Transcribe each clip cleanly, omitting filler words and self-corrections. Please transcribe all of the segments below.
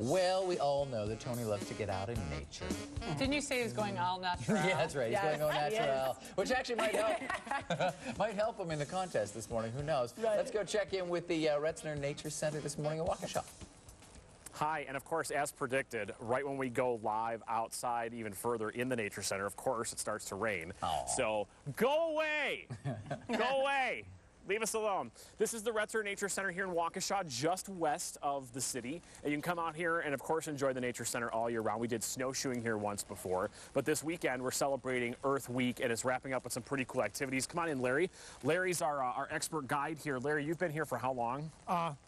Well, we all know that Tony loves to get out in nature. Didn't you say he was going all natural? Yeah, that's right. He's going au naturel, Yes. which actually might help him in the contest this morning. Who knows? Right. Let's go check in with the Retzner Nature Center this morning in Waukesha. Hi, and of course, as predicted, right when we go live outside even further in the Nature Center, of course, it starts to rain. Aww. So go away! Go away! Leave us alone. This is the Retzner Nature Center here in Waukesha, just west of the city. And you can come out here and, of course, enjoy the Nature Center all year round. We did snowshoeing here once before, but this weekend we're celebrating Earth Week, and it's wrapping up with some pretty cool activities. Come on in, Larry. Larry's our expert guide here. Larry, you've been here for how long?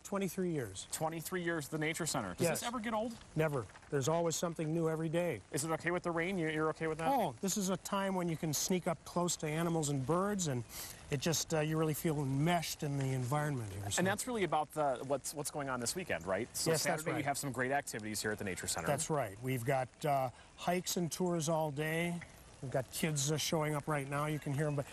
23 years. 23 years at the Nature Center. Does this ever get old? Never. There's always something new every day. Is it okay with the rain? You're okay with that? Oh, this is a time when you can sneak up close to animals and birds, and it just, you really feel enmeshed in the environment here. So. And that's really about what's going on this weekend, right? So yes, Saturday that's right. you have some great activities here at the Nature Center. That's right. We've got hikes and tours all day. We've got kids showing up right now. You can hear them. But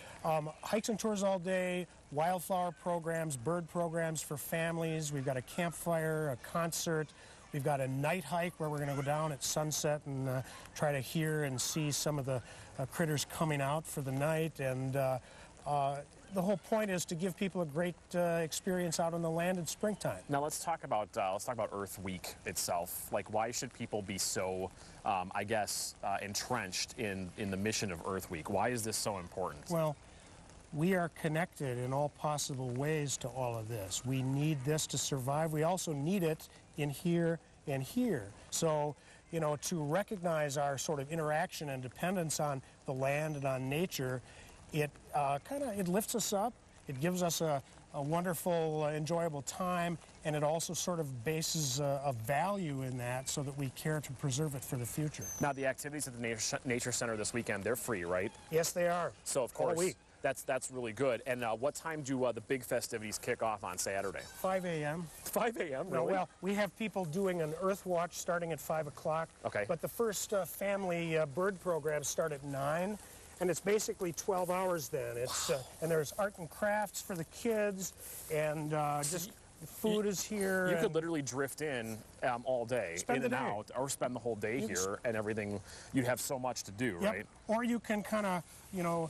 hikes and tours all day, wildflower programs, bird programs for families. We've got a campfire, a concert. We've got a night hike where we're going to go down at sunset and try to hear and see some of the critters coming out for the night. And the whole point is to give people a great experience out on the land in springtime. Now let's talk about Earth Week itself. Like, why should people be so, I guess, entrenched in the mission of Earth Week? Why is this so important? Well, we are connected in all possible ways to all of this. We need this to survive. We also need it in here and here. So, you know, to recognize our sort of interaction and dependence on the land and on nature, it it lifts us up. It gives us a wonderful, enjoyable time, and it also sort of bases a value in that so that we care to preserve it for the future. Now, the activities at the Nature Center this weekend, they're free, right? Yes, they are. So, of course, all week. That's really good. And what time do the big festivities kick off on Saturday? 5 a.m. 5 a.m., really? No, well, we have people doing an Earth Watch starting at 5 o'clock. Okay. But the first family bird programs start at 9. And it's basically 12 hours then. It's and there's art and crafts for the kids, and just food is here. You could literally drift in all day, in and out, or spend the whole day here and everything. You'd have so much to do, right? Or you can kind of, you know,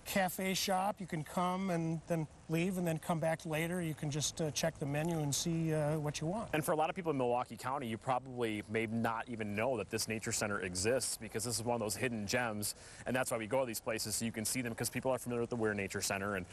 cafe shop. You can come and then leave and then come back later. You can just check the menu and see what you want. And for a lot of people in Milwaukee County, you probably may not even know that this Nature Center exists, because this is one of those hidden gems, and that's why we go to these places, so you can see them, because people are familiar with the Weir Nature Center and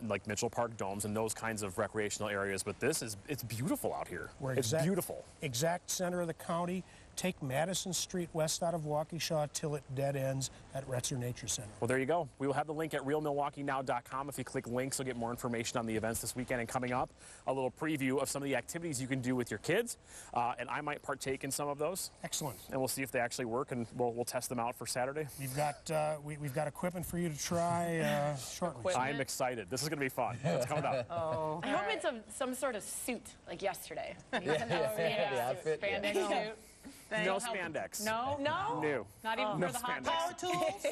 like Mitchell Park Domes and those kinds of recreational areas. But it's beautiful out here. It's beautiful. Exact center of the county. Take Madison Street west out of Waukesha till it dead ends at Retzner Nature Center. Well, there you go. We will have the link at realmilwaukeenow.com. If you click links, you'll get more information on the events this weekend. And coming up, a little preview of some of the activities you can do with your kids. And I might partake in some of those. Excellent. And we'll see if they actually work, and we'll test them out for Saturday. We've got equipment for you to try shortly. I'm excited. This is going to be fun. It's coming up. Oh. I hope it's some sort of suit, like yesterday. The outfit. Spandex suit. No spandex. No? No? No. Not even No for the hot spandex. tools?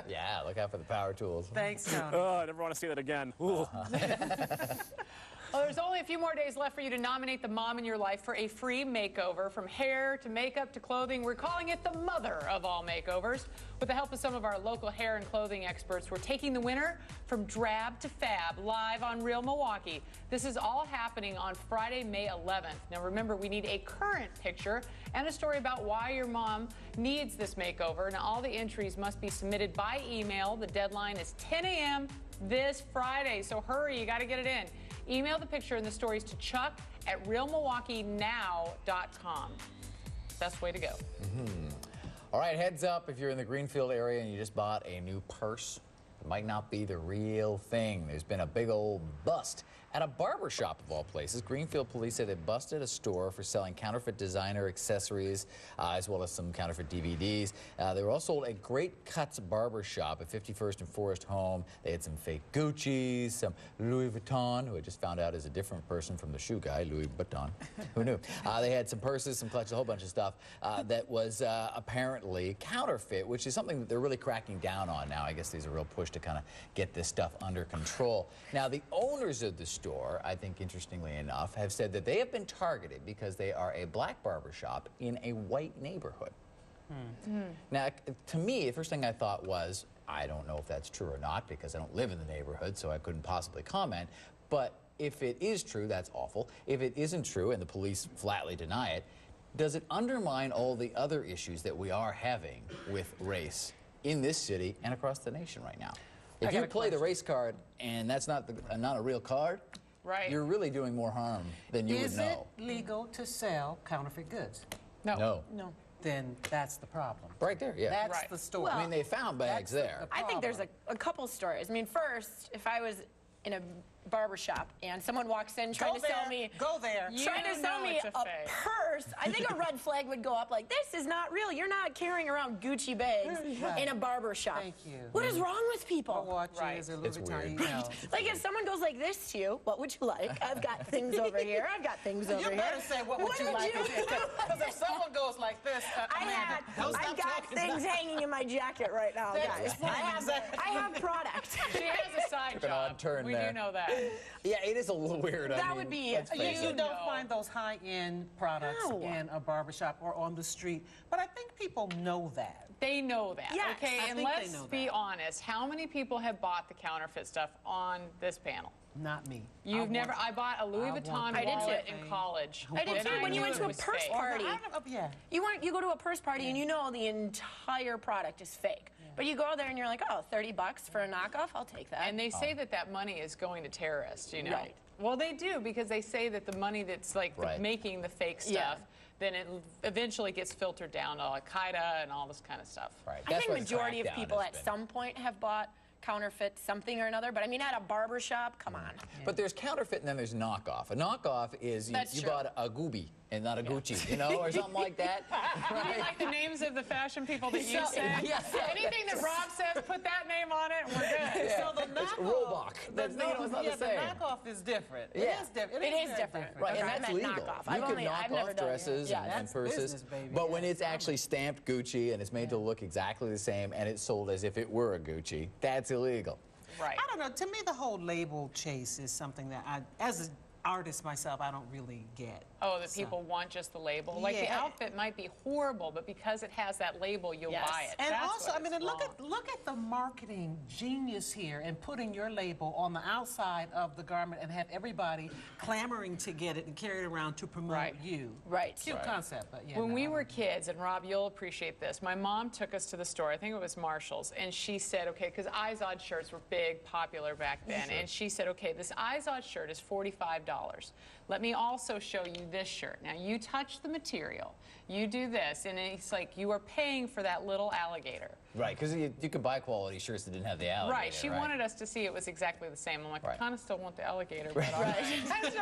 Yeah, look out for the power tools. Thanks, Tony. Oh, I never want to see that again. Ooh. Well, there's only a few more days left for you to nominate the mom in your life for a free makeover. From hair to makeup to clothing, we're calling it the mother of all makeovers. With the help of some of our local hair and clothing experts, we're taking the winner from drab to fab live on Real Milwaukee. This is all happening on Friday, May 11th. Now remember, we need a current picture and a story about why your mom needs this makeover. Now all the entries must be submitted by email. The deadline is 10 a.m. this Friday, so hurry, you got to get it in. Email the picture and the stories to Chuck at realmilwaukeenow.com. Best way to go. All right, heads up if you're in the Greenfield area and you just bought a new purse. It might not be the real thing. There's been a big old bust at a barber shop of all places. Greenfield police said they busted a store for selling counterfeit designer accessories as well as some counterfeit DVDs. They were all sold at Great Cuts Barber Shop at 51st and Forest Home. They had some fake Gucci's, some Louis Vuitton, who I just found out is a different person from the shoe guy, Louis Vuitton. Who knew? They had some purses, some clutches, a whole bunch of stuff that was apparently counterfeit, which is something that they're really cracking down on now. I guess there's a real push to kind of get this stuff under control. Now, the owners of the store, I think interestingly enough, have said that they have been targeted because they are a black barbershop in a white neighborhood. Now, to me, the first thing I thought was, I don't know if that's true or not because I don't live in the neighborhood, so I couldn't possibly comment. But if it is true, that's awful. If it isn't true and the police flatly deny it, does it undermine all the other issues that we are having with race in this city and across the nation right now? If you play the race card and that's not a real card, Right. you're really doing more harm than you would Is know. it legal to sell counterfeit goods? No. No. Then that's the problem. Right there, yeah. That's Right. the story. I mean, they found bags That's there. I think there's a couple stories. I mean, first, if I was in a barber shop and someone walks in trying Go to sell there. me Go there. You trying to sell know me it's a a fake. purse, I think a red flag would go up like, this is not real. You're not carrying around Gucci bags Right. in a barber shop. Thank you. What is wrong with people? Or watches Right. or Louis It's Vuitton, weird. you know. Like if someone goes like this to you, what would you like? I've got things over here. I've got things over You here. better say what would you would like. you Because if someone goes like this, I've got things hanging in my jacket right now, guys. I have product. She has a side Took an odd job. turn We there. do know that. Yeah, it is a little weird. I That mean, would be let's it. face You it. don't No. find those high-end products No. in a barbershop or on the street. But I think people know that. They know that. Yes, okay, I and think they let's know be that. honest. How many people have bought the counterfeit stuff on this panel? Not me. You've never. I bought a Louis I want Vuitton that. I did wallet too. in college. I did and too, when you knew went it to a was purse fake. party. Yeah. You go to a purse party and you know the entire product is fake. But you go there and you're like, oh, $30 for a knockoff? I'll take that. And they say that that money is going to terrorists, you know. Right. Well, they do because they say that the money that's like Right. making the fake stuff, Yeah. then it eventually gets filtered down to Al-Qaeda and all this kind of stuff. Right. I That's think what the majority of crackdown people has at been. some point have bought counterfeit something or another. But I mean, at a barber shop, come on. But there's counterfeit and then there's knockoff. A knockoff is you That's true. bought a Gooby and not a Gucci, you know, or something like that. You mean like the names of the fashion people that you say? yeah. Anything that Rob says, put that name on it and we're good. Yeah. So the It's knockoff, Robach. That's, you know, it's not the same. the knockoff is different. Yeah. It is different. It is very different. Right, Okay, and I that's meant legal. knockoff. You I've can only- knock I've never off done it. dresses Yeah, and that's purses, business, baby. but when Yeah, it's actually stamped Gucci and it's made to look exactly the same and it's sold as if it were a Gucci, that's illegal. Right. I don't know. To me, the whole label chase is something that as an artist myself, I don't really get. Oh, that So- people want just the label. Like the Yeah. outfit might be horrible, but because it has that label, you'll Yes. buy it. And That's also, what I mean, is and look wrong. at the marketing genius here and putting your label on the outside of the garment and have everybody clamoring to get it and carry it around to promote Right. you. Right. Cute concept, but yeah. When no, we I were don't- kids, and Rob, you'll appreciate this, my mom took us to the store, I think it was Marshall's, and she said, okay, because Izod shirts were big, popular back then, and she said, okay, this Izod shirt is $45. Let me also show you this shirt. Now, you touch the material, you do this, and it's like you are paying for that little alligator. Right, because you could buy quality shirts that didn't have the alligator. Right, she wanted us to see it was exactly the same. I'm like, I Right. kind of still want the alligator, but all right.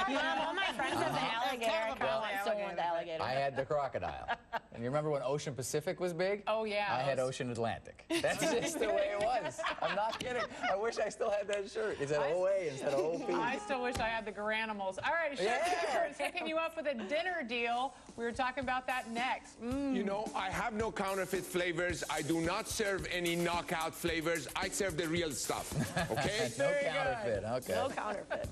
Mom, all my friends have the alligator. I kind of still want the alligator. I had the crocodile. And you remember when Ocean Pacific was big? Oh, yeah, I had those- Ocean Atlantic. That's just the way it was. I'm not kidding. I wish I still had that shirt. It's at OA instead of OP. I still wish I had the Garanimals. All right, Chef Yeah. Clifford's hooking you up with a dinner deal. We were talking about that next. You know, I have no counterfeit flavors. I do not serve any knockout flavors. I serve the real stuff. Okay? No counterfeit. Okay. No counterfeit.